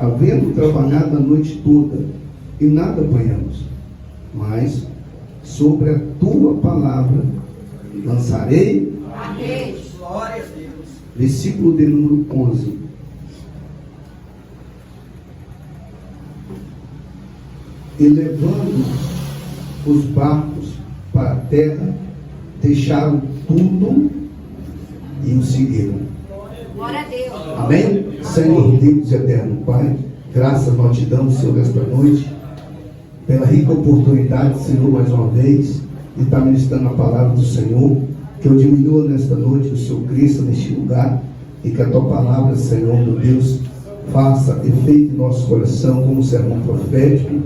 havendo trabalhado a noite toda, e nada apanhamos, mas sobre a tua palavra lançarei a rede. Glória a Deus. Versículo de número 11. E levando os barcos para a terra, deixaram tudo e o seguiram. Glória a Deus. Amém? Senhor Deus eterno Pai, graças nós te damos, Senhor, nesta noite, pela rica oportunidade, Senhor, mais uma vez, de estar ministrando a palavra do Senhor. Que eu diminua nesta noite, o Senhor cresça neste lugar, e que a tua palavra, Senhor, meu Deus, faça efeito em nosso coração como sermão profético,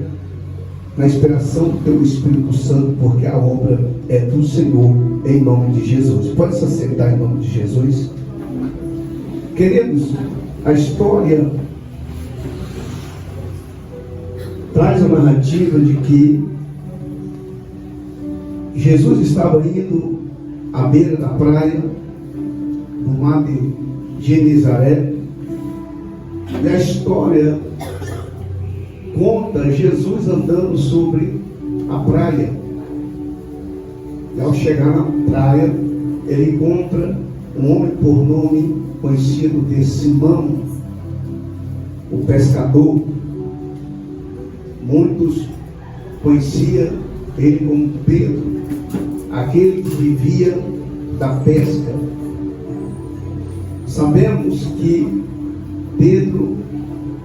na inspiração do teu Espírito Santo, porque a obra é do Senhor, em nome de Jesus. Pode se assentar em nome de Jesus. Queridos, a história traz a narrativa de que Jesus estava indo à beira da praia do mar de Genezaré, e a história conta Jesus andando sobre a praia. E ao chegar na praia, ele encontra um homem por nome conhecido de Simão, o pescador. Muitos conheciam ele como Pedro, aquele que vivia da pesca. Sabemos que Pedro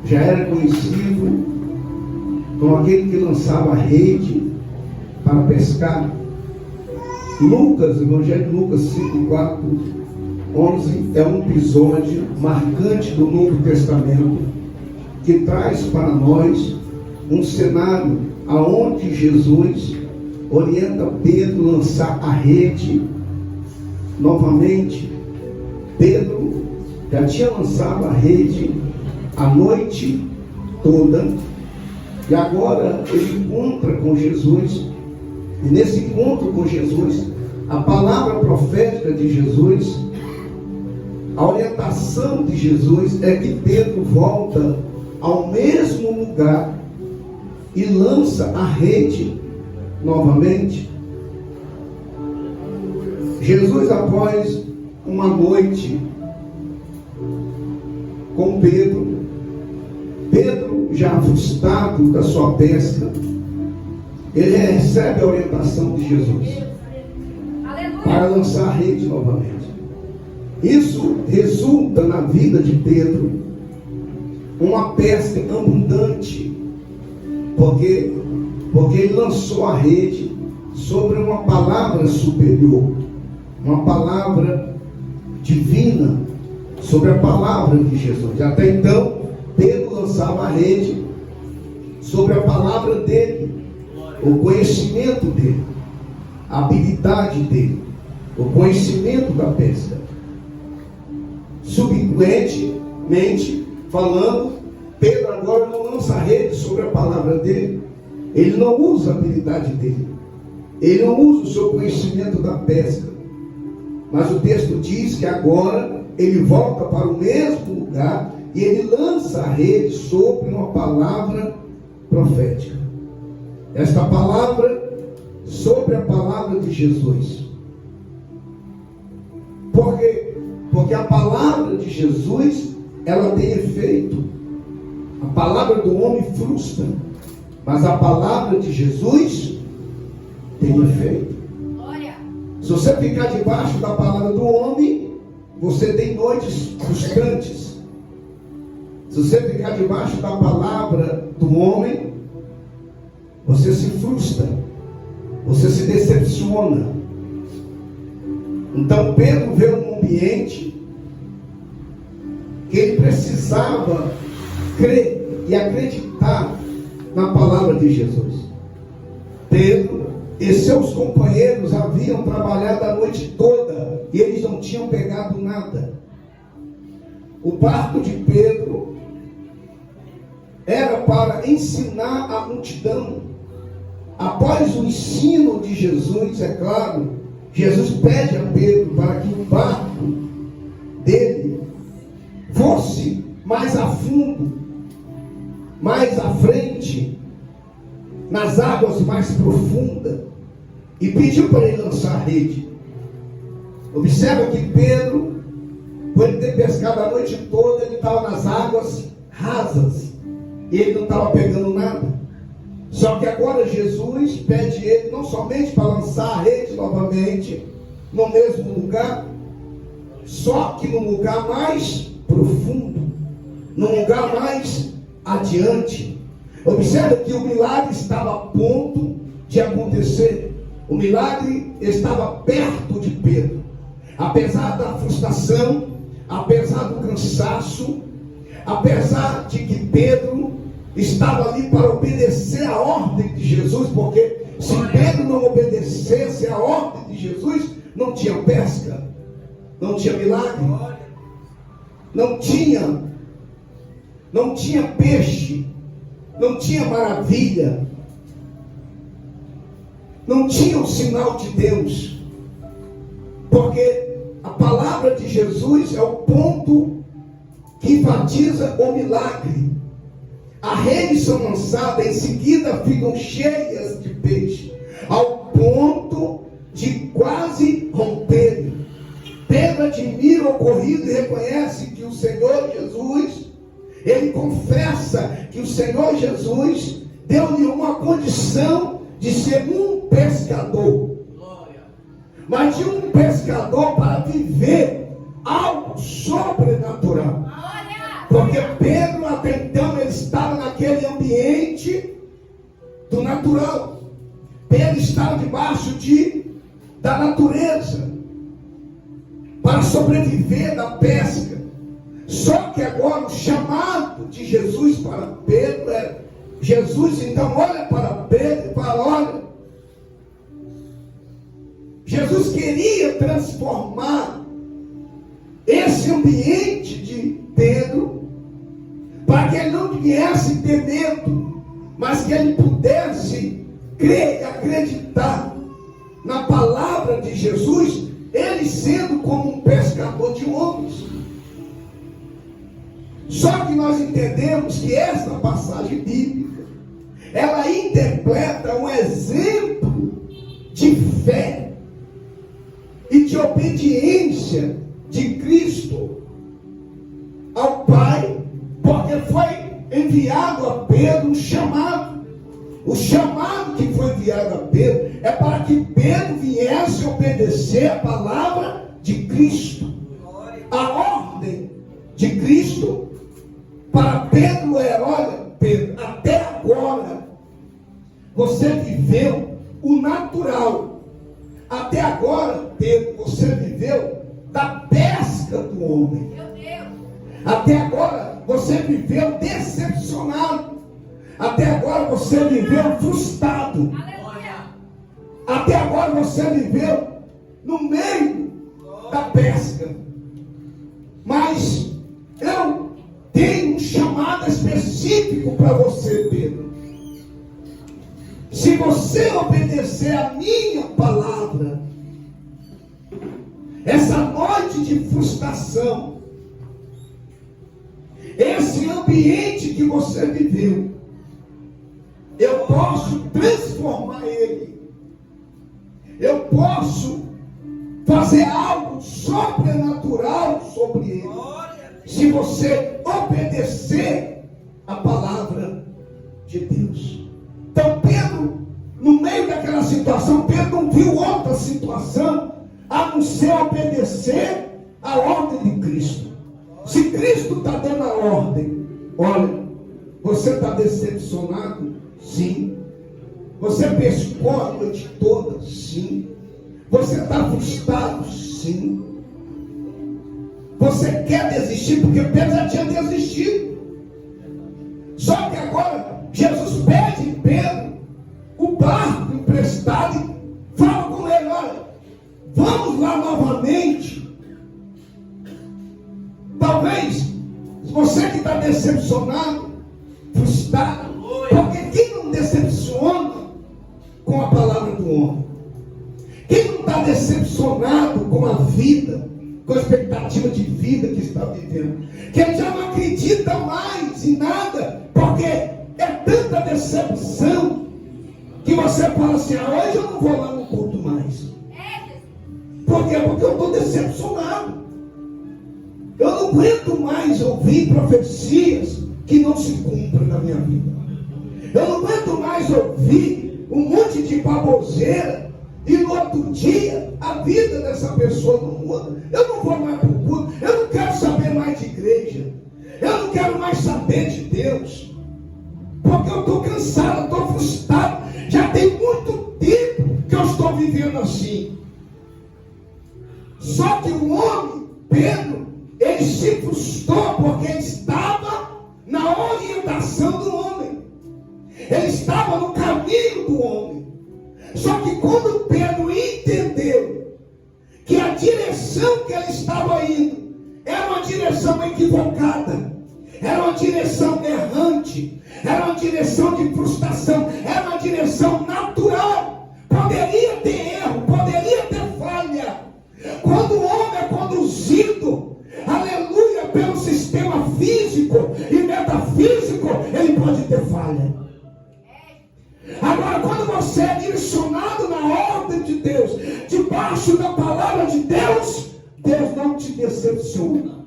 já era conhecido como aquele que lançava a rede para pescar. Lucas, Evangelho de Lucas 5:4-11, é um episódio marcante do Novo Testamento que traz para nós um cenário aonde Jesus orienta Pedro a lançar a rede novamente. Pedro já tinha lançado a rede a noite toda, e agora ele encontra com Jesus, e nesse encontro com Jesus, a palavra profética de Jesus, a orientação de Jesus é que Pedro volta ao mesmo lugar e lança a rede novamente. Jesus, após uma noite com Pedro já frustrado da sua pesca, ele recebe a orientação de Jesus para lançar a rede novamente. Isso resulta na vida de Pedro uma pesca abundante, porque ele lançou a rede sobre uma palavra superior, uma palavra divina, sobre a palavra de Jesus. Até então, Pedro lançava a rede sobre a palavra dele, o conhecimento dele, a habilidade dele, o conhecimento da pesca. Subsequentemente, falando, Pedro agora não lança a rede sobre a palavra dele. Ele não usa a habilidade dele, ele não usa o seu conhecimento da pesca, mas o texto diz que agora ele volta para o mesmo lugar e ele lança a rede sobre uma palavra profética. Esta palavra sobre a palavra de Jesus. Por quê? Porque a palavra de Jesus, ela tem efeito. A palavra do homem frustra, mas a palavra de Jesus tem efeito. Se você ficar debaixo da palavra do homem, você tem noites frustrantes. Se você ficar debaixo da palavra do homem, você se frustra, você se decepciona. Então Pedro vê um ambiente que ele precisava crer e acreditar na palavra de Jesus. Pedro e seus companheiros haviam trabalhado a noite toda e eles não tinham pegado nada. O barco de Pedro era para ensinar a multidão. Após o ensino de Jesus, é claro, Jesus pede a Pedro para que o barco dele fosse mais a fundo mais à frente, nas águas mais profundas, e pediu para ele lançar a rede. Observa que Pedro, por ele ter pescado a noite toda, ele estava nas águas rasas, e ele não estava pegando nada. Só que agora Jesus pede ele não somente para lançar a rede novamente no mesmo lugar, só que no lugar mais profundo, no lugar mais adiante. Observa que o milagre estava a ponto de acontecer. O milagre estava perto de Pedro. Apesar da frustração, apesar do cansaço, apesar de que Pedro estava ali para obedecer a ordem de Jesus, porque se Pedro não obedecesse a ordem de Jesus, não tinha pesca, não tinha milagre, não tinha peixe, não tinha maravilha, não tinha o sinal de Deus, porque a palavra de Jesus é o ponto que enfatiza o milagre. A rede são lançadas, em seguida ficam cheias de peixe, ao ponto de quase romperem. Pedro admira o ocorrido e reconhece que o Senhor Jesus, ele confessa que o Senhor Jesus deu-lhe uma condição de ser um pescador. Mas de um pescador para viver algo sobrenatural. Porque Pedro até então ele estava naquele ambiente do natural. Pedro estava debaixo da natureza para sobreviver da pesca. Só que agora o chamado de Jesus para Pedro é: Jesus então olha para Pedro e fala: olha, Jesus queria transformar esse ambiente de Pedro para que ele não viesse ter medo, mas que ele pudesse crer e acreditar na palavra de Jesus, ele sendo como um pescador de homens. Só que nós entendemos que essa passagem bíblica, ela interpreta um exemplo de fé e de obediência de Cristo ao Pai, porque foi enviado a Pedro um chamado. O chamado que foi enviado a Pedro é para que Pedro viesse obedecer a palavra de Cristo. A ordem de Cristo para Pedro é: olha, Pedro, até agora você viveu o natural. Até agora, Pedro, você viveu da pesca do homem. Até agora você viveu decepcionado. Até agora você viveu frustrado. Até agora você viveu no meio da pesca. Mas eu tenho um chamado específico para você, Pedro. Se você obedecer a minha palavra, essa noite de frustração, esse ambiente que você viveu, eu posso transformar ele. Eu posso fazer algo sobrenatural sobre ele. Se você obedecer a palavra de Deus. Então Pedro, no meio daquela situação, Pedro não viu outra situação a não ser obedecer a ordem de Cristo. Se Cristo está dando a ordem, olha, você está decepcionado? Sim. Você pescou a noite toda? Sim. Você está frustrado? Sim. Você quer desistir? Porque Pedro já tinha desistido. Só que agora Jesus pede Pedro o barco emprestado e fala com ele: olha, vamos lá novamente. Talvez você que está decepcionado, frustrado, porque quem não decepciona com a palavra do homem? Quem não está decepcionado com a vida, com a expectativa de vida que está vivendo? Quem já não acredita mais em nada, porque tanta decepção que você fala assim: hoje eu não vou lá no culto mais. Por quê? Porque eu estou decepcionado. Eu não aguento mais ouvir profecias que não se cumprem na minha vida. Eu não aguento mais ouvir um monte de baboseira e no outro dia a vida dessa pessoa não muda. Eu não vou mais para o culto. Eu não quero saber mais de igreja. Eu não quero mais saber de Deus. Porque eu estou cansado, eu estou frustrado. Já tem muito tempo que eu estou vivendo assim. Só que o homem, Pedro, ele se frustrou porque ele estava na orientação do homem. Ele estava no caminho do homem. Só que quando Pedro entendeu que a direção que ele estava indo era uma direção equivocada, era uma direção errante, era uma direção de frustração, era uma direção natural, poderia ter erro, poderia ter falha. Quando o homem é conduzido, aleluia, pelo sistema físico e metafísico, ele pode ter falha. Agora, quando você é direcionado na ordem de Deus, debaixo da palavra de Deus, Deus não te decepciona.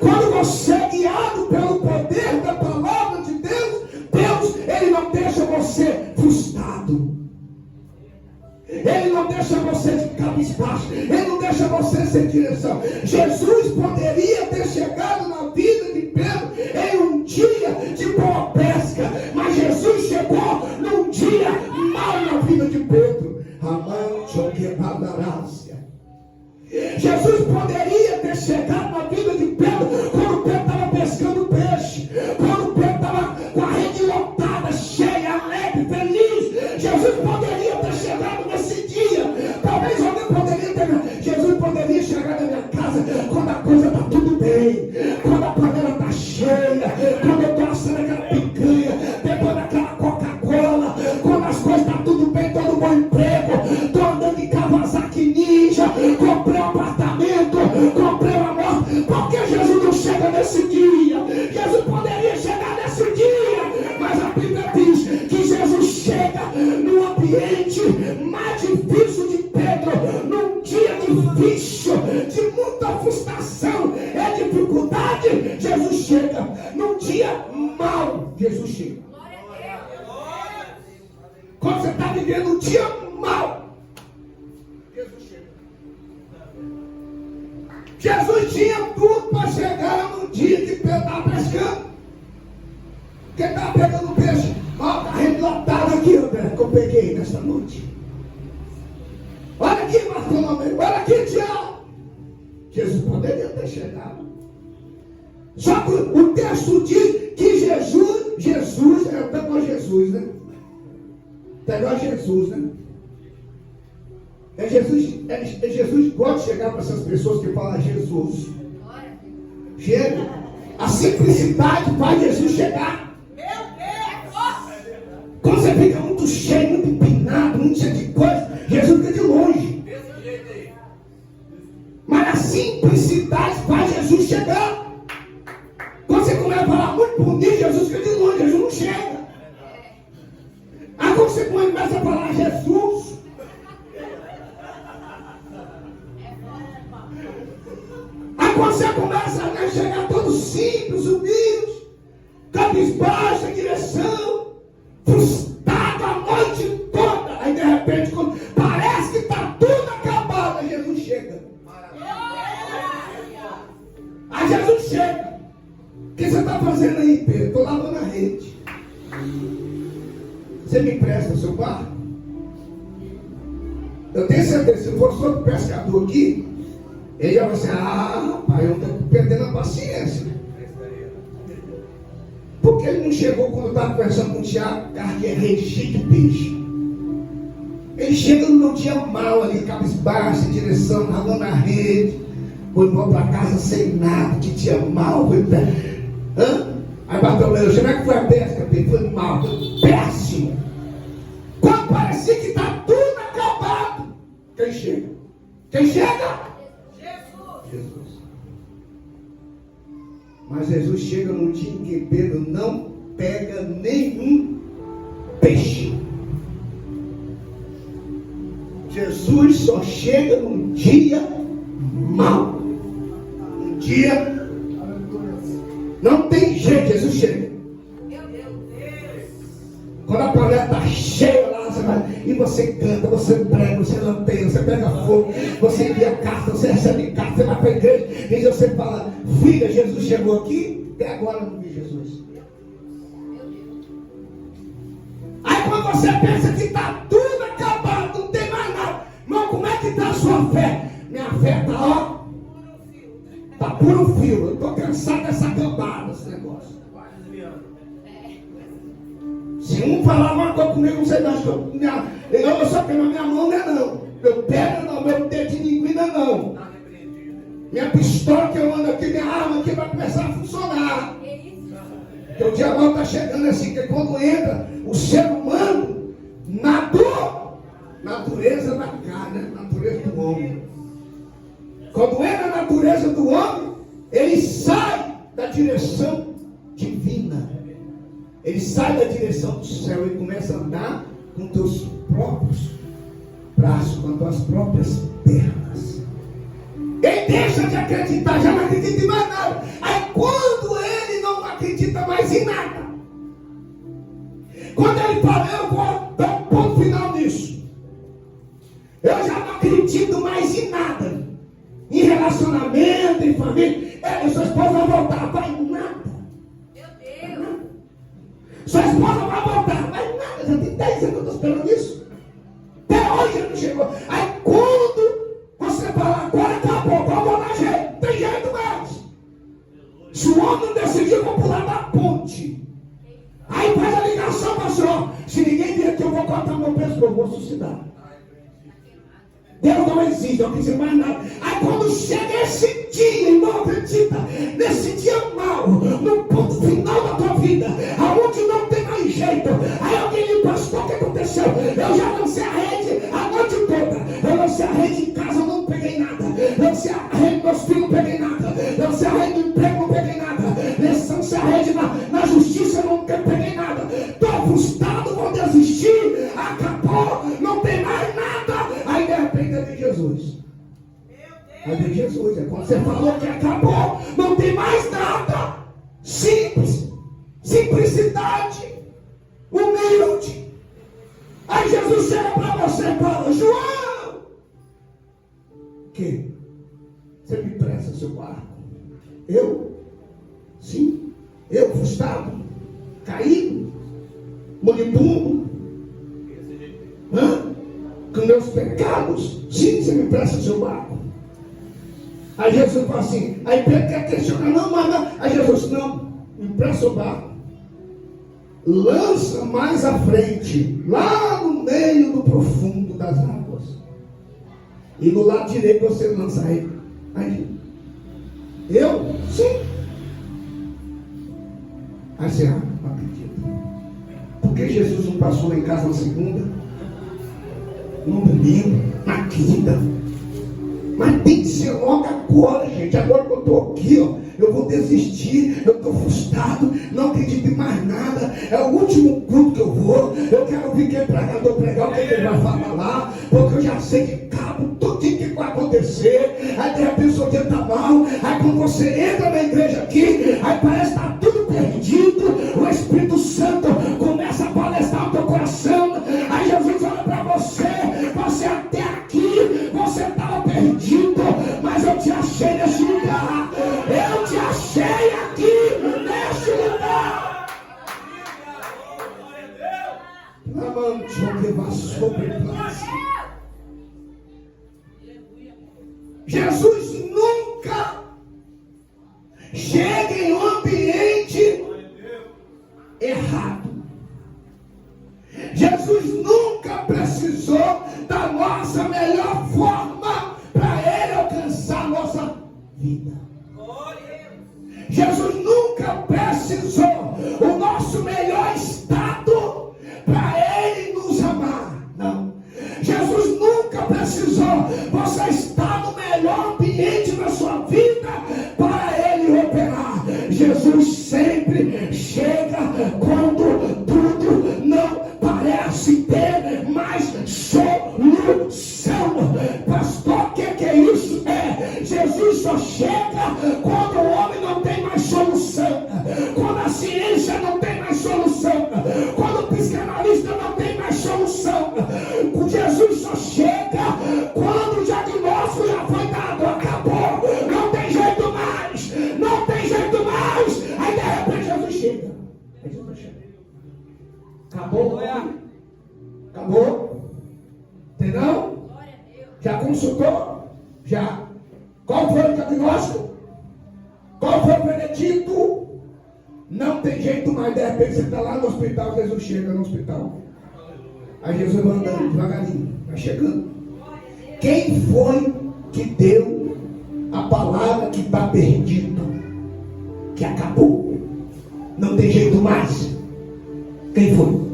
Quando você é guiado pelo poder da palavra de Deus, Deus, ele não deixa você frustrado. Ele não deixa você de cabisbaixo. Ele não deixa você sem direção. Jesus poderia ter chegado na vida de Pedro em um dia de boa pesca, mas Jesus chegou num dia mau na vida de Pedro. Jesus poderia ter chegado na vida de Pedro quando Pedro estava pescando peixe, quando Pedro estava com a rede lotada, cheia, alegre, feliz. Jesus poderia ter chegado nesse dia. Talvez alguém poderia ter. Jesus poderia chegar na minha casa quando a coisa está tudo bem, quando a panela está cheia, quando eu estou assando aquela picanha, depois daquela Coca-Cola, quando as coisas estão tudo bem, todo bom emprego, estou andando de Kawasaki Ninja, comprei um apartamento, comprei uma moto. Por que Jesus não chega nesse dia? Jesus poderia chegar nesse dia, mas a Bíblia diz que Jesus chega no ambiente mais difícil de Pedro, num dia difícil, de muita frustração e dificuldade. Jesus chega num dia mau. Jesus chega. Quando você está vivendo um dia mau, Jesus chega. Jesus tinha tudo para chegar num dia que Pedro estava pescando. Quem estava pegando peixe? Olha, está relatado aqui, André, que eu peguei nesta noite. Olha aqui, Bartolomeu, olha aqui, Tiago. Jesus poderia ter chegado. Só que o texto diz que Jesus, pegou Jesus, né? Pegou Jesus, né? Jesus pode chegar para essas pessoas que falam Jesus. Chega. A simplicidade faz Jesus chegar. Quando você fica muito cheio, muito empinado, muito cheio de coisa, Jesus fica de longe. Mas a simplicidade faz Jesus chegar. Quando você começa a falar muito bonito, Jesus fica de longe, Jesus não chega. Aí quando você começa a falar Jesus, aí quando você começa a chegar todo simples, humilde, cabisbaixo, em direção, frustrado a noite toda, aí de repente quando parece que está tudo acabado, aí Jesus chega. Aí Jesus chega. O que você está fazendo aí, Pedro? Estou lavando a rede. Você me empresta o seu barco? Eu tenho certeza, se for só o pescador aqui, ele já vai dizer: rapaz, eu estou perdendo a paciência. Por que ele não chegou quando eu estava conversando com o Tiago, carro de rede cheio de peixe? Ele chega no meu dia mal ali, cabisbaixo, em direção, lavando a rede, foi para casa sem nada, que dia mal, foi Aí Bartolomeu, como é que foi a pesca, Pedro? Foi mal, foi péssimo. Quando parecia que está tudo acabado, quem chega? Quem chega? Jesus. Mas Jesus chega chega no dia em que Pedro não pega nenhum peixe. Jesus só chega num dia mau. Um dia não tem jeito, Jesus chega. Quando a palestra está cheia lá, você vai, e você canta, você prega, você lampeia, você pega fogo, você envia carta, você recebe carta, você vai para a igreja, e você fala, filha, Jesus chegou aqui, até agora eu não vi Jesus. Aí quando você pensa que está tudo acabado, não tem mais nada, irmão, como é que está a sua fé? Minha fé está, ó, está puro fio, eu estou cansado dessa cambada, esse negócio. Se um falar uma coisa comigo, você não acha eu só tenho na minha mão, não é não. Meu pé não, meu dedo de linguina não. Minha pistola que eu ando aqui, minha arma aqui vai começar a funcionar. Porque o dia mal está chegando assim, que quando entra o ser humano na dor, natureza da carne, natureza do homem. Quando entra a natureza do homem, ele sai da direção divina. Ele sai da direção do céu e começa a andar com teus próprios braços, com as tuas próprias pernas. Ele deixa de acreditar, já não acredita em mais nada. Aí quando ele não acredita mais em nada, quando ele fala, eu vou dar um ponto final nisso, eu já não acredito mais em nada, em relacionamento, em família, sua esposa vai voltar, vai em nada. Sua esposa vai voltar, mas nada, já tem 10 anos que eu estou esperando isso. Até hoje ele não chegou. Aí quando você fala, agora acabou, vamos dar jeito, não tem jeito mais. Se o homem não decidir, eu vou pular da ponte. Aí faz a ligação para o senhor. Se ninguém vir aqui, eu vou cortar meu pescoço, eu vou suicidar. Deus não existe, eu não quis mais nada. Aí quando chega esse dia, não acredita, nesse dia mau, no ponto final da tua vida, aonde não tem mais jeito, aí alguém lhe pastor, o que aconteceu? Eu já lancei a rede a noite toda, eu lancei a rede em casa, eu não peguei nada, eu lancei a rede meus filhos, não peguei nada, eu lancei a rede do emprego, não peguei nada, eu lancei a rede na justiça, eu não peguei nada, estou frustrado, vou desistir, acabou, não tem mais nada. Aí de repente é de Jesus. É de Jesus. É quando você falou que acabou, não tem mais nada. Simples. Simplicidade. Humilde. Aí Jesus chega para você e fala, João, o quê? Você me presta seu barco? Eu? Sim. Eu frustrado, caído, moribundo. Com meus pecados, sim, você me presta seu barco. Aí Jesus fala assim, aí Pedro quer questionar, não, mas não. Aí Jesus, não, me presta o barco. Lança mais à frente, lá no meio do profundo das águas. E no lado direito você lança ele. Aí, eu? Sim. Aí você, não acredita. Por que Jesus não passou lá em casa na segunda? No domingo, na quinta. Mas tem que ser logo agora, gente. Agora que eu estou aqui, ó, eu vou desistir. Eu estou frustrado, não acredito em mais nada. É o último culto que eu vou. Eu quero ouvir quem pregador pregar, o que ele vai falar lá, porque eu já sei de cabo tudo que vai acontecer. Aí de repente o seu dia está mal. Aí quando você entra na igreja aqui, aí parece que está tudo perdido. O Espírito Santo começa a palestrar o teu coração. Aí Jesus olha para você. Você até aqui, você estava perdido, mas eu te achei nesse lugar. Eu te achei aqui nesse lugar. Amante que vai sobre nós. Jesus nunca chega em um ambiente errado. Jesus nunca precisou da nossa melhor forma para Ele alcançar a nossa vida. Jesus nunca precisou o nosso melhor estado para Ele nos amar. Não. Jesus nunca precisou você estar no melhor ambiente sempre chega quando tudo não parece ter mais solução. Pastor, o que é isso? Jesus só chega quando o homem não tem mais solução, quando a ciência não tem mais solução, quando o psicanalista não tem mais solução. Jesus só chega quando o diagnóstico já foi dado, acabou, não tem jeito mais, não tem jeito mais. Aí de repente Jesus chega. Aí Jesus chega. Acabou? Acabou? Entendeu? Já consultou? Já. Qual foi o diagnóstico? Qual foi o veredito? Não tem jeito mais. De repente você está lá no hospital, Jesus chega no hospital. Aí Jesus vai andando devagarinho, vai chegando. Quem foi que deu a palavra que está perdido? Que acabou? Não tem jeito mais. Quem foi?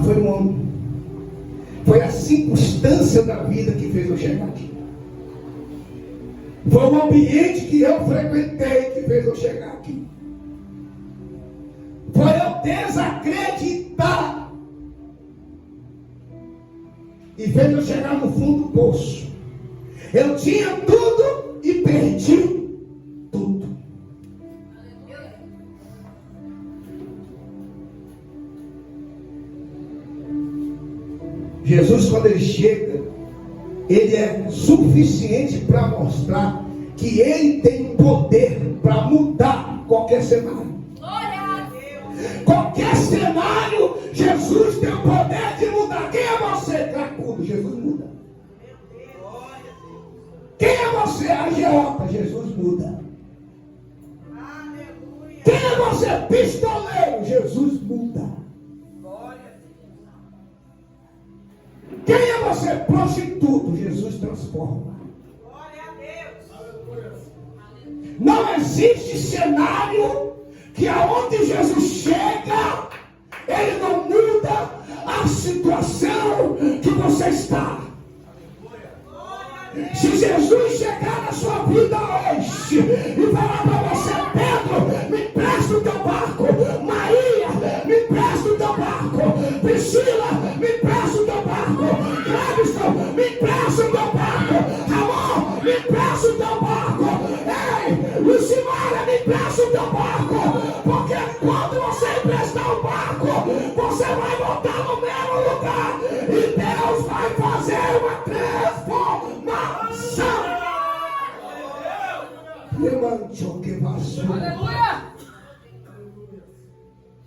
Foi um homem. Foi a circunstância da vida que fez eu chegar aqui. Foi o ambiente que eu frequentei que fez eu chegar aqui. Foi eu desacreditar e fez eu chegar no fundo do poço. Eu tinha tudo e perdi tudo. Jesus, quando ele chega, ele é suficiente para mostrar que ele tem poder para mudar qualquer cenário. Qualquer cenário, Jesus tem o poder de mudar. Quem é você, cracudo? Jesus muda. Quem é você, agiota? Jesus muda. Quem é você, pistoleiro? Jesus muda. Quem é você, prostituto? Jesus transforma. Não existe cenário que aonde Jesus chega, ele não muda a situação que você está. Se Jesus chegar na sua vida hoje e falar para você: Pedro, me empresta o teu barco. Maria, me empresta o teu barco. Priscila, me empresta o teu barco. Cleviston, me empresta o teu barco. Ramon, me empresta o teu barco. Ei, Lucimara, me empresta o teu barco. Porque quando você emprestar o barco, você vai voltar no mesmo lugar. E Deus vai fazer uma transformação. Levante o que passou. Aleluia.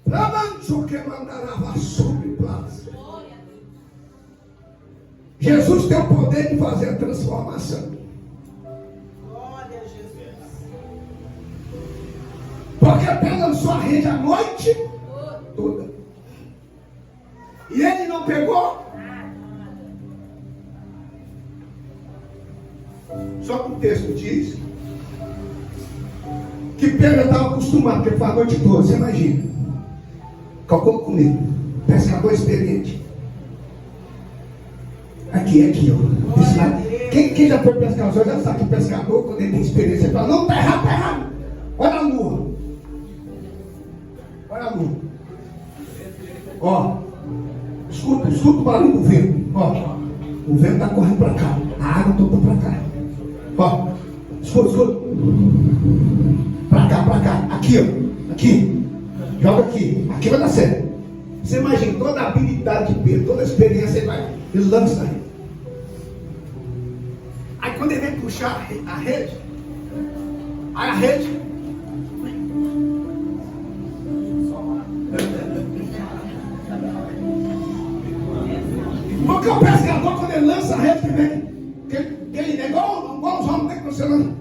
Levante o que mandará sobre plaza. Jesus tem o poder de fazer a transformação. Glória a Jesus. Porque Pedro lançou a rede a noite toda. E ele não pegou. Só que o texto diz que Pedro estava acostumado, porque foi a noite toda. Você imagina. Calcula comigo. Pescador experiente. Aqui, ó. Quem já foi pescador já sabe que pescador, quando ele tem experiência, ele fala: não, tá errado. Olha a lua. Olha a lua. Ó. Escuta o barulho do vento. Ó. O vento está correndo para cá. A água toda para cá. Ó. Escuta. Para cá. Aqui, ó. Aqui. Joga aqui. Aqui vai dar certo. Você imagina toda a habilidade de Pedro, toda a experiência, ele lança aí. Aí quando ele vem puxar a rede, aí a rede porque o pescador, quando ele lança a rede, que ele é igual os homens que você não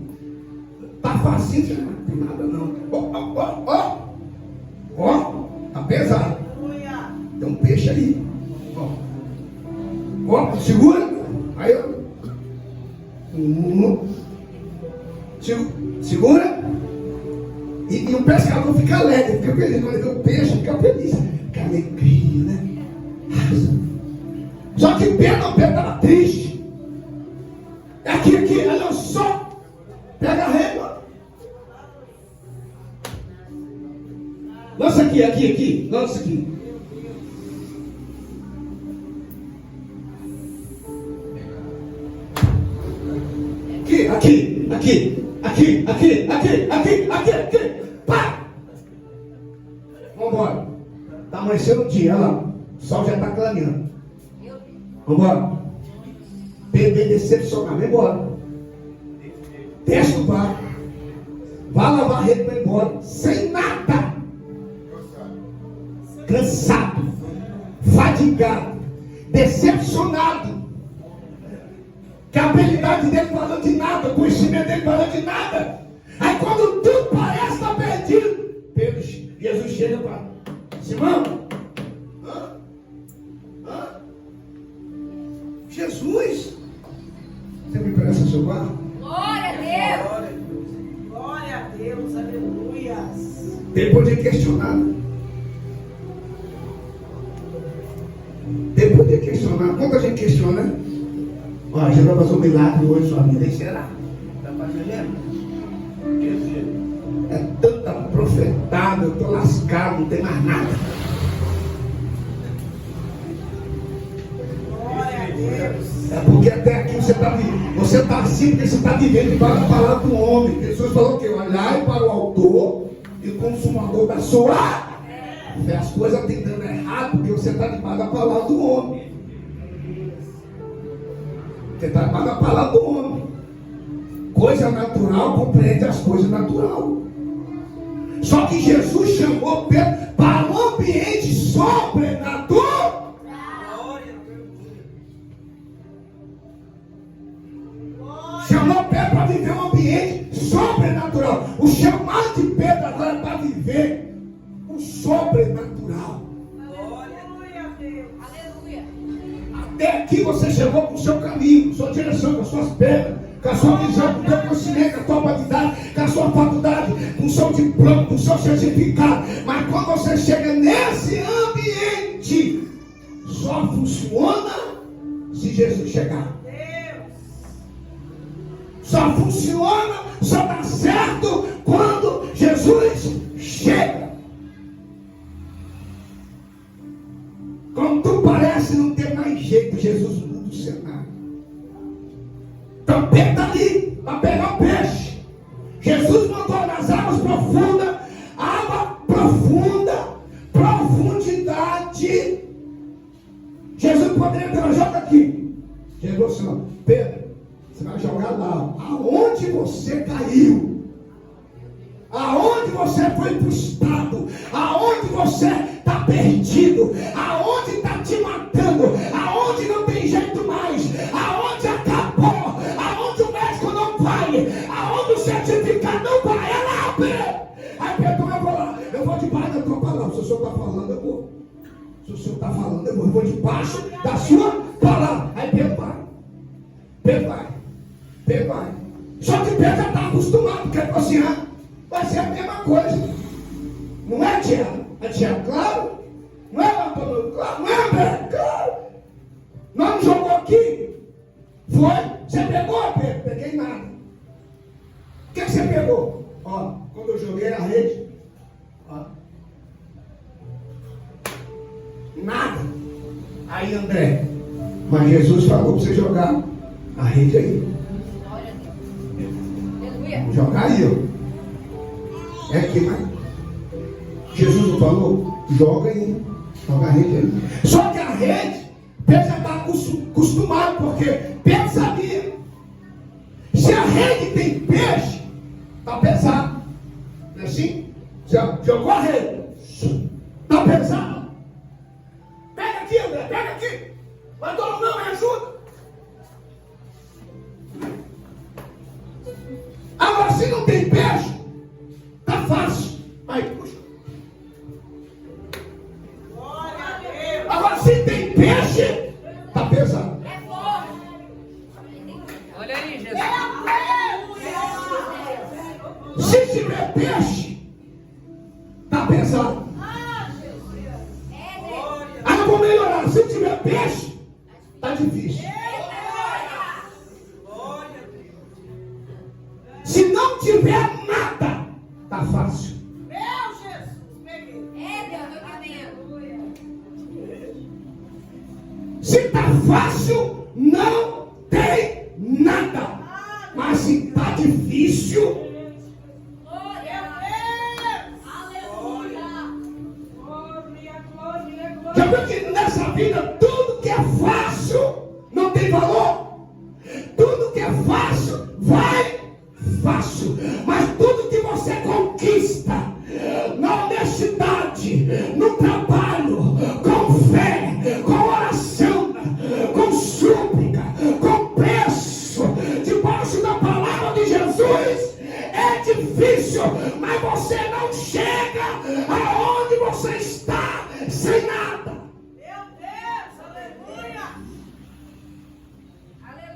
tá facinho, não tem nada não. Ó, tá pesado. Tem um peixe ali. Ó, segura. Aí eu. Segura. E o pescador fica alegre, fica feliz. Quando ele vê o peixe, fica feliz. Fica alegria, né? Só que Pedro estava triste. Aqui, olha só. Pega a régua. Lança aqui. Lança aqui. Aqui. Pá! Vambora. Tá amanhecendo o dia, olha lá. O sol já tá clareando. Vambora. Bebê decepcionado, vem embora. Desce o barco. Vai lavar a rede para ir embora. Sem nada. Cansado. Fadigado. Decepcionado. Que a habilidade dele falou de nada. O conhecimento dele falou de nada. Aí quando tudo parece estar perdido, Jesus chega para Simão. Jesus. Você me presta seu barco? Glória a Deus. Glória a Deus, aleluia. Depois de questionado. Quanta gente questiona? Ó, já vai fazer um milagre hoje sua vida. E será? Está fazendo? É tanta profetada, eu estou lascado, não tem mais nada. Glória a Deus. É porque até aqui você está assim, porque você está vivendo para a palavra do homem. Jesus falou que olhai para o autor e consumador da sua fé. As coisas estão dando errado porque você está debaixo da palavra do homem. Você está debaixo da palavra do homem. Coisa natural compreende as coisas naturais. Só que Jesus chamou Pedro para um ambiente sobrenatural. Chamou Pedro para viver um ambiente sobrenatural. O chamado de Pedro agora é para viver o sobrenatural. Aleluia. Até aqui você chegou com o seu caminho, com a sua direção, com as suas pernas, com a sua visão, com o seu conhecimento, com a sua habilidade, com a sua faculdade, com o seu diploma, com o seu certificado. Mas quando você chega nesse ambiente, só funciona se Jesus chegar. Só funciona, só dá certo quando Jesus chega. Quando tu parece não ter mais jeito, Jesus muda o cenário. Então Pedro está ali para pegar o peixe. Jesus mandou nas águas profundas, água profunda, profundidade. Jesus poderia ter jogado aqui. Jesus falou assim: Pedro, você vai jogar lá, aonde você caiu, aonde você foi frustrado, aonde você está perdido, aonde está te matando, aonde não tem jeito mais, aonde acabou, aonde o médico não vai, aonde o certificado não vai, é lá, Pedro. Aí Pedro, eu vou lá, eu vou debaixo da tua palavra. Se o Senhor está falando, eu vou. Se o Senhor está falando, eu vou debaixo da sua palavra. Aí Pedro vai. Pedro vai. Só que Pedro já está acostumado, porque ele falou assim: vai ser a mesma coisa. Não é, Tiago? É Tiago, claro. Não é, Antônio? Claro. Não é, André? Claro. Nós não jogou aqui. Foi? Você pegou, Pedro? Peguei nada. O que você pegou? Ó, quando eu joguei a rede, ó, nada. Aí, André, mas Jesus falou para você jogar a rede aí. Jogar aí, ó. É aqui, mas Jesus não falou? Joga aí. Joga a rede aí. Só que a rede, Pedro já está acostumado, porque Pedro sabia. Se a rede tem peixe, está pesado. Não é assim? Já jogou a rede. Está pesado. Pega aqui, André, pega aqui. Mas não me ajuda. Agora, se não tem peixe, tá fácil. Aí, puxa. Agora, se tem peixe, tá pesado. Olha aí, Jesus. Se tiver peixe, tá pesado. Aí eu vou melhorar. Se tiver peixe, tá difícil. Se não tiver nada, tá fácil. Se está fácil, não tem nada. Mas se está difícil, já viu que nessa vida tudo que é fácil não tem valor? Tudo que é fácil vai fácil. Mas tudo que você conquista na honestidade, no trabalho, com fé, com oração, com súplica, com preço, debaixo da palavra de Jesus, é difícil, mas você não chega aonde você está sem nada. Meu Deus, aleluia.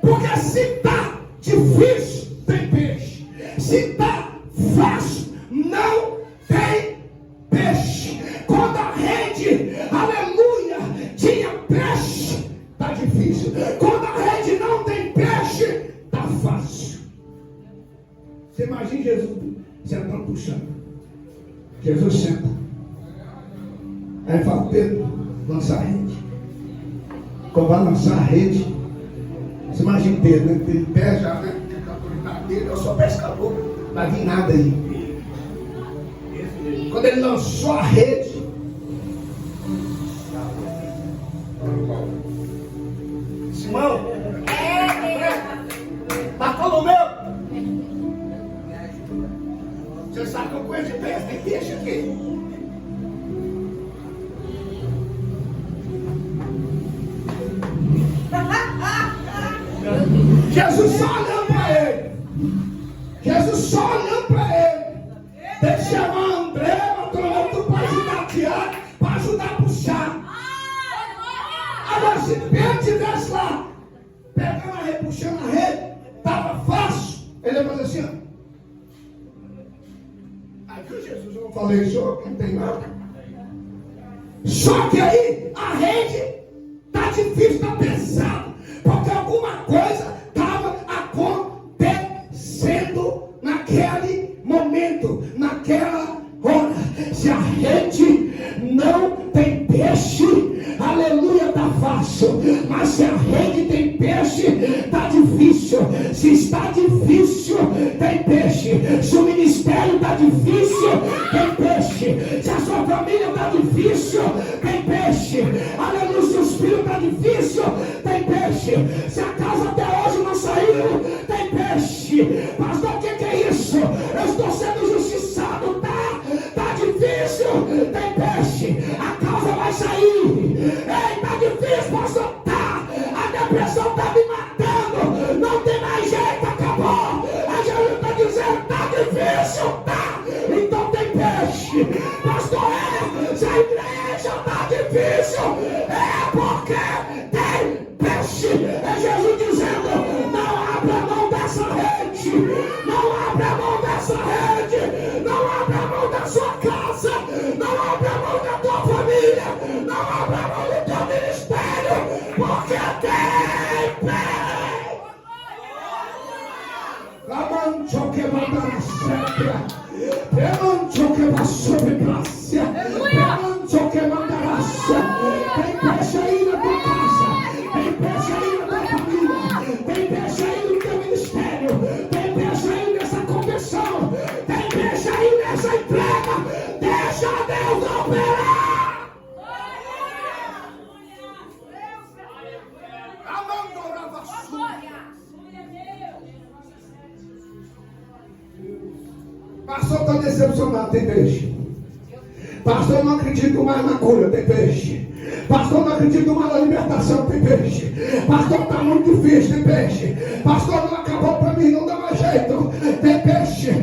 Porque se está difícil, tem peixe. Se está fácil, não tem peixe. Quando a rede, aleluia, tinha peixe, está difícil. Quando a rede não tem peixe, está fácil. Você imagina Jesus sentando puxando. Jesus senta. Aí fala, Pedro, lança a rede. Quando vai lançar a rede, você imagina Pedro, né? Ele pé já, né? A autoridade dele, eu sou pescador, não vai vir nada aí. Quando ele lançou a rede, Simão, Bartolomeu, você sabe que eu conheço de peixe, tem peixe aqui. Jesus só olhando para ele. Jesus só olhando para ele. Tem que chamar André, Bartolomeu, para ajudar Tiago, para ajudar a puxar. Agora, se Pedro estivesse lá, pegando a rede, puxando a rede, estava fácil. Ele ia fazer assim, ó. Aí que Jesus, eu não falei isso, não tem nada. Só que aí, a rede está difícil, está pesado. Porque alguma coisa estava acontecendo naquele momento, naquela hora. Se a rede não tem peixe, aleluia, está fácil. Mas se a rede tem peixe, está difícil. Se está difícil, tem peixe. Se o ministério está difícil, tem peixe. Se a sua família está difícil, tem peixe. Aleluia, se os filhos está difícil, tem peixe. Se a casa até hoje não saiu, tem peixe. Pastor, o que é isso? Eu estou sendo justiçado, tá difícil, tem peixe. A causa vai sair. Ei, tá difícil, pastor, tá. A depressão tá me matando, não tem mais jeito, acabou. A Jesus está dizendo, tá difícil, tá. Então tem peixe. Pastor, se a igreja tá difícil, é porque tem peixe. É Jesus dizendo, não abra mão dessa rede, não abra mão dessa rede, não abra mão da sua casa, não abra mão da tua família, não abra mão do teu ministério, porque tem peixe. Lamancho que manda sempre, Pemancho que vai sobre graça, Pemancho que manda graça. Tem peixe aí na tua casa, tem peixe aí na tua família, tem peixe aí no teu ministério, tem peixe aí nessa convenção, tem peixe aí nessa entrega. Deixa Deus operar. Pastor, estou decepcionado, tem peixe. Pastor, eu não acredito mais na cura, tem peixe. Pastor, eu não acredito mais na libertação, tem peixe. Pastor, está muito difícil, tem peixe. Pastor, não acabou para mim, não dá mais jeito, tem peixe.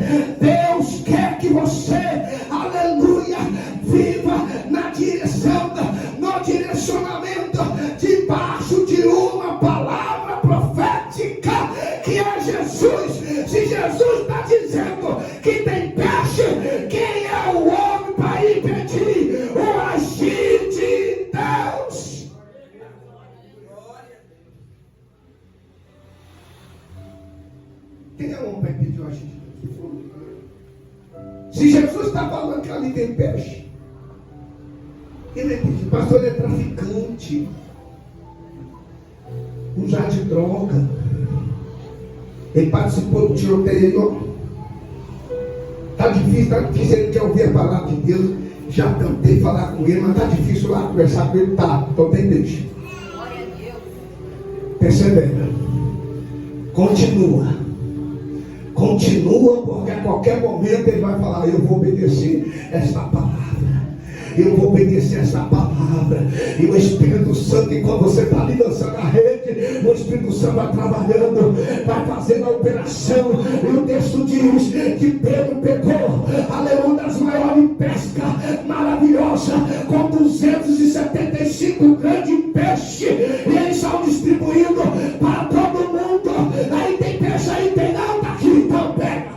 Deus quer que você, aleluia, viva na direção, no direcionamento, debaixo de uma palavra profética, que é Jesus. Se Jesus está dizendo que tem peixe, quem é o homem para impedir o agir de Deus? Quem é o homem para impedir o agir de Deus? Se Jesus está falando que ali tem peixe, ele é pastor, ele é traficante. usar de droga. Ele participou do tiroteio. Está difícil, ele quer ouvir a palavra de Deus. Já tentei falar com ele, mas está difícil lá conversar com ele. Tá, então tem deixa. Persevera. Continua, porque a qualquer momento ele vai falar: eu vou obedecer esta palavra. Eu vou obedecer essa palavra. E o Espírito Santo, enquanto você está ali dançando a rede, o Espírito Santo vai trabalhando, vai fazendo a operação. E o texto diz que Pedro pegou, aleluia, das maiores pescas maravilhosa, com 275 grandes peixes. E eles estão distribuindo para todo mundo. Aí tem peixe, aí tem não, tá aqui, então pega.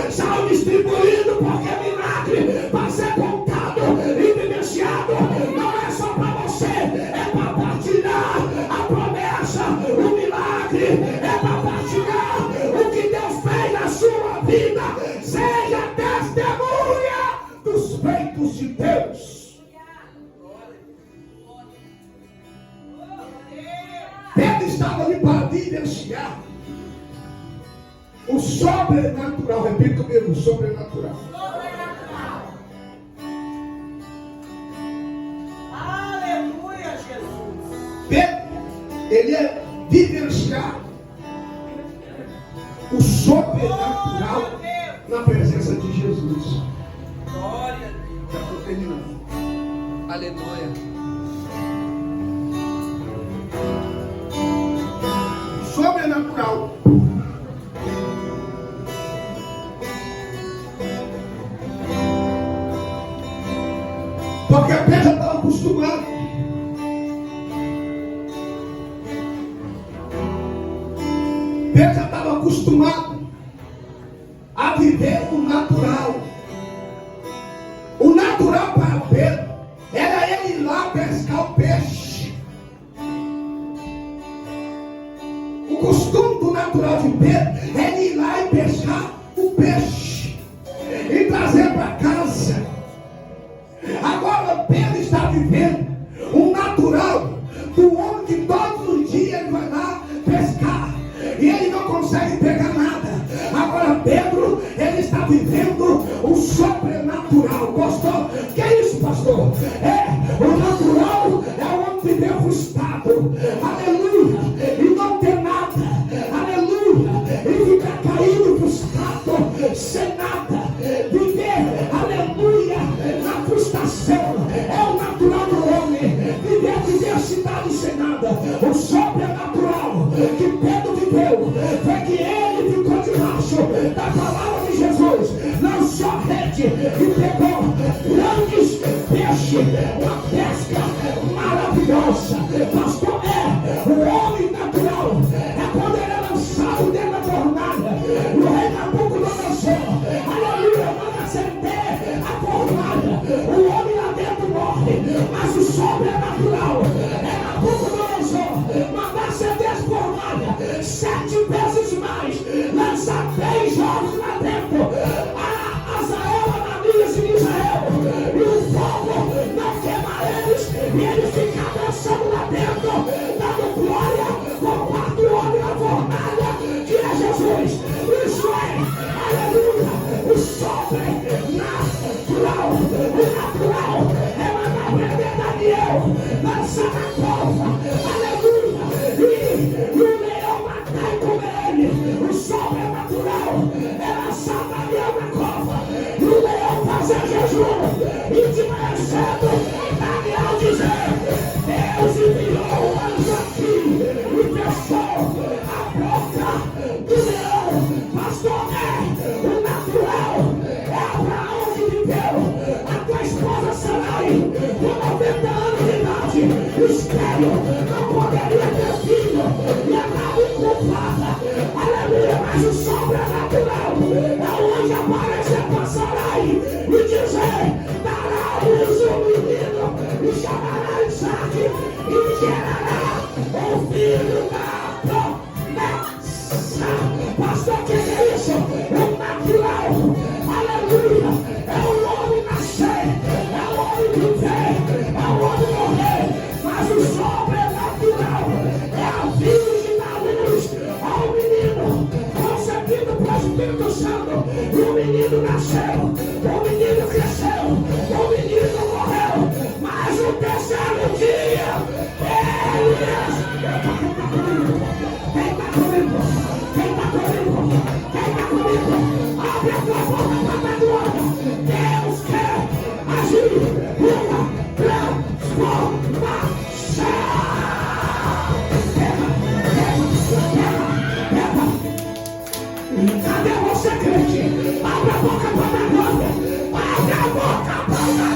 Estão distribuindo porque é milagre para ser contado e vivenciado. Não é só para você, é para partilhar a promessa. O milagre é para partilhar o que Deus fez na sua vida. Seja testemunha dos feitos de Deus. Pedro estava ali para vivenciar o sobrenatural. Repita comigo: o sobrenatural. Aleluia, Jesus. Pedro, ele é vivenciar o sobrenatural na presença de Jesus. Glória a Deus. Já estou terminando. Aleluia. Sobrenatural. Porque a Pedro já estava acostumado. Pedro já estava acostumado a viver o natural. O natural para Pedro era ele ir lá pescar o peixe. O costume do natural de Pedro é ele ir lá e pescar o peixe e trazer para casa. Agora Pedro está vivendo o natural do homem que todos os dias ele vai lá pescar e ele não consegue pegar nada. Agora Pedro, ele está vivendo o sobrenatural. Pastor, que é isso, pastor? O natural é o homem que vive frustrado, aleluia, e não ter nada, aleluia, e ficar caído, frustrado, sem nada, viver, aleluia, na frustração. É o natural do homem, viver diversidade sem nada. O sobrenatural que Pedro viveu foi que ele ficou debaixo da palavra de Jesus, lançou a rede e pegou grandes peixes, uma pesca maravilhosa. Pastor, o homem natural é quando ele é lançado dentro da fornalha. O rei Nabucodonosor, aleluia, manda acender a fornalha. O homem lá dentro morre, mas o sobrenatural é Nabucodonosor mandar acender as fornalhas 7 vezes mais, lançar 3 jogos lá dentro. Azael, Ananias e Misael, e o fogo não queima eles, e eles ficam dançando lá dentro, dando glória com 4 homens na fornalha, que é Jesus. Isso é, aleluia, o sobrenatural. O natural é mandar prender Daniel, lançar na cova, aleluia, e o leão matar e comer ele. O sobrenatural é lançar Daniel na cova, e o leão fazer jejum, e de manhã cedo Daniel dizer: Deus enviou um anjo aqui e fechou a boca do leão. Pastor, o natural é Abraão que viveu. A tua esposa Sarai, com 90 anos de idade, estéril, não poderia ter filho, e andava culpada, aleluia. Mas o sobrenatural é onde aparecer para Sarai e dizer: dará à luz um menino, e chamará Isaac, e gerará um filho da promessa. Pastor, que é isso? O natural, aleluia, é o homem nascer, é o homem viver, é o homem morrer, mas o sobrenatural Tá, tá,